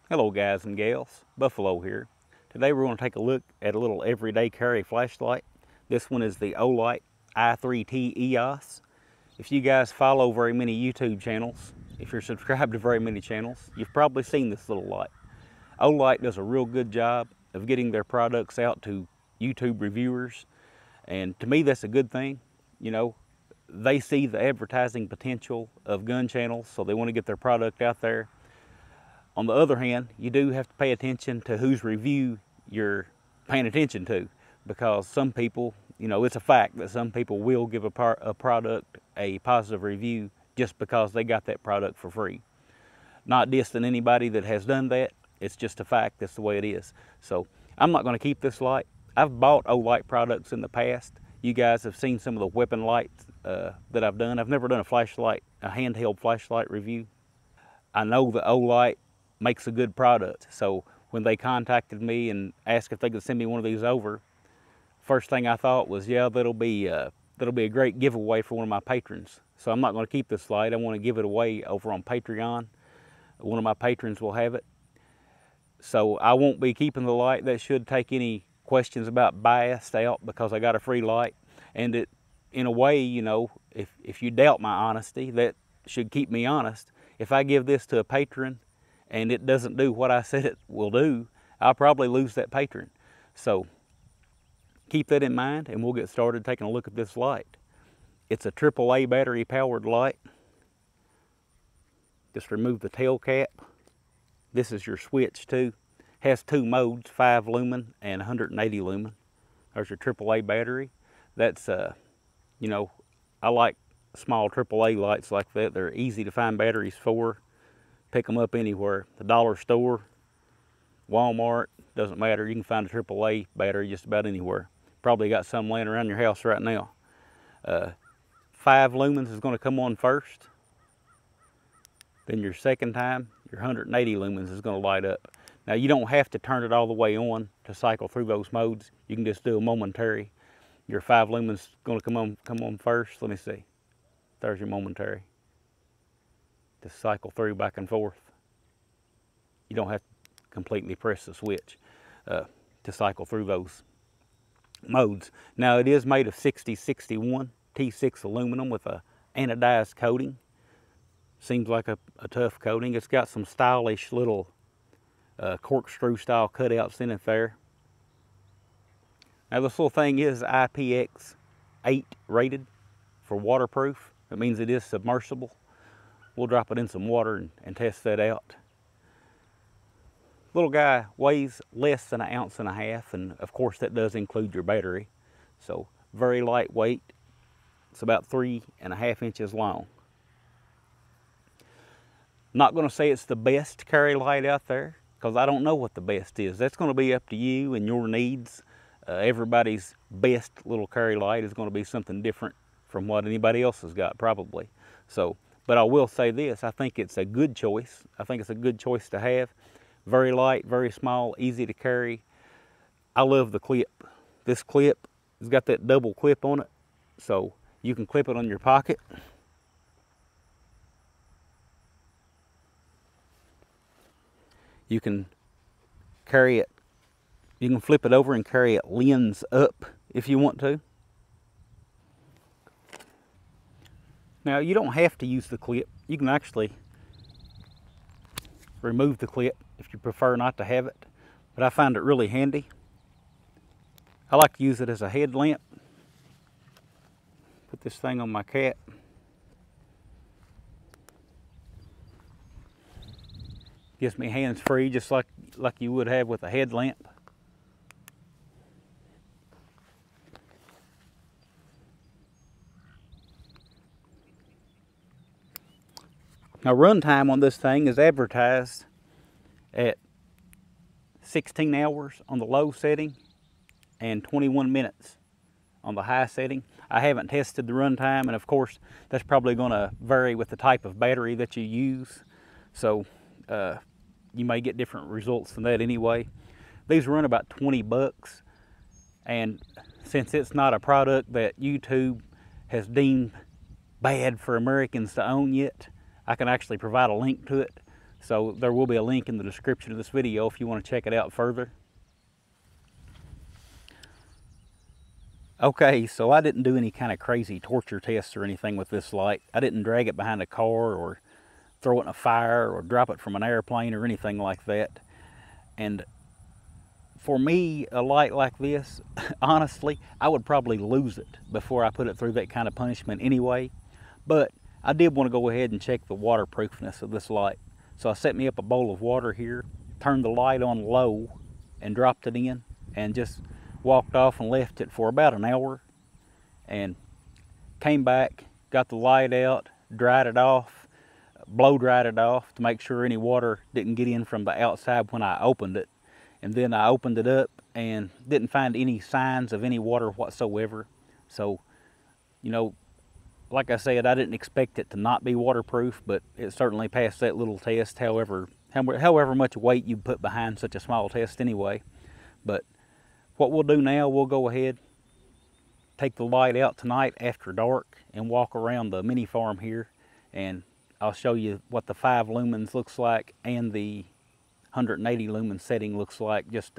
Hello guys and gals, Buffalo here. Today we're going to take a look at a little everyday carry flashlight. This one is the OLIGHT i3T EOS. If you guys follow very many YouTube channels, if you're subscribed to very many channels, you've probably seen this little light. OLIGHT does a real good job of getting their products out to YouTube reviewers, and to me that's a good thing. You know, they see the advertising potential of gun channels, so they want to get their product out there. On the other hand, you do have to pay attention to whose review you're paying attention to, because some people, you know, it's a fact that some people will give a product a positive review just because they got that product for free. Not dissing anybody that has done that, it's just a fact, that's the way it is. So I'm not going to keep this light. I've bought OLIGHT products in the past. You guys have seen some of the weapon lights that I've done. I've never done a handheld flashlight review. I know that OLIGHT makes a good product, so when they contacted me and asked if they could send me one of these over, first thing I thought was, yeah, that'll be a great giveaway for one of my patrons. So I'm not going to keep this light. I want to give it away over on Patreon. One of my patrons will have it. So I won't be keeping the light. That should take any questions about bias out, because I got a free light. And it, in a way, you know, if you doubt my honesty, that should keep me honest. If I give this to a patron and it doesn't do what I said it will do, I'll probably lose that patron. So keep that in mind, and we'll get started taking a look at this light. It's a AAA battery powered light. Just remove the tail cap. This is your switch too. Has two modes, 5 lumen and 180 lumen. There's your AAA battery. That's, you know, I like small AAA lights like that. They're easy to find batteries for. Pick them up anywhere. The dollar store, Walmart, doesn't matter. You can find a AAA battery just about anywhere. Probably got some laying around your house right now. 5 lumens is going to come on first. Then your second time, your 180 lumens is going to light up. Now you don't have to turn it all the way on to cycle through those modes. You can just do a momentary. Your 5 lumens is going to come on first. Let me see. There's your momentary. Just cycle through back and forth. You don't have to completely press the switch to cycle through those modes. Now it is made of 6061 T6 aluminum with a anodized coating. Seems like a tough coating. It's got some stylish little corkscrew style cutouts in it there. Now this little thing is IPX8 rated for waterproof. It means it is submersible. We'll drop it in some water and test that out. Little guy weighs less than 1.5 ounces, and of course that does include your battery. So very lightweight. It's about 3.5 inches long. Not going to say it's the best carry light out there, because I don't know what the best is. That's going to be up to you and your needs. Everybody's best little carry light is going to be something different from what anybody else has got, probably. So, but I will say this, I think it's a good choice. I think it's a good choice to have. Very light, very small, easy to carry. I love the clip. This clip has got that double clip on it, so you can clip it on your pocket. You can carry it, you can flip it over and carry it lens up if you want to. Now you don't have to use the clip. You can actually remove the clip if you prefer not to have it, but I find it really handy. I like to use it as a headlamp. Put this thing on my cap. Gives me hands free, just like you would have with a headlamp. Now runtime on this thing is advertised at 16 hours on the low setting and 21 minutes on the high setting. I haven't tested the runtime, and of course that's probably going to vary with the type of battery that you use. So you may get different results than that anyway. These run about 20 bucks, and since it's not a product that YouTube has deemed bad for Americans to own yet, I can actually provide a link to it. So there will be a link in the description of this video if you want to check it out further. Okay, so I didn't do any kind of crazy torture tests or anything with this light. I didn't drag it behind a car or throw it in a fire or drop it from an airplane or anything like that. And for me, a light like this, honestly, I would probably lose it before I put it through that kind of punishment anyway. But I did want to go ahead and check the waterproofness of this light. So I set me up a bowl of water here, turned the light on low and dropped it in, and just walked off and left it for about an hour, and came back, got the light out, dried it off, blow dried it off to make sure any water didn't get in from the outside when I opened it. And then I opened it up and didn't find any signs of any water whatsoever. So, you know, like I said, I didn't expect it to not be waterproof, but it certainly passed that little test, however much weight you put behind such a small test anyway. But what we'll do now, we'll go ahead, take the light out tonight after dark and walk around the mini farm here, and I'll show you what the 5 lumens looks like and the 180 lumen setting looks like, just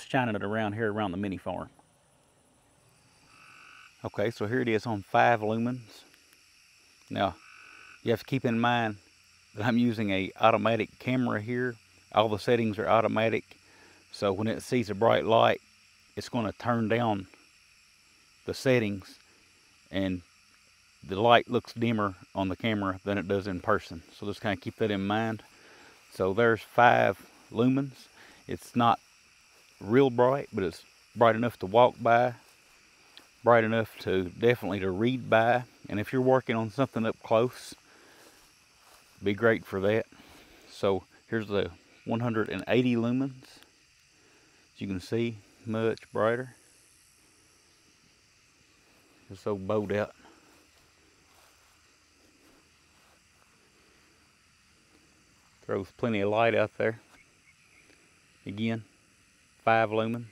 shining it around here around the mini farm. Okay, so here it is on 5 lumens. Now, you have to keep in mind that I'm using an automatic camera here. All the settings are automatic, so when it sees a bright light, it's going to turn down the settings, and the light looks dimmer on the camera than it does in person. So just kind of keep that in mind. So there's 5 lumens. It's not real bright, but it's bright enough to walk by, bright enough to definitely to read by. And if you're working on something up close, it'd be great for that. So here's the 180 lumens. As you can see, much brighter. It's so bowed out. Throws plenty of light out there. Again, 5 lumens.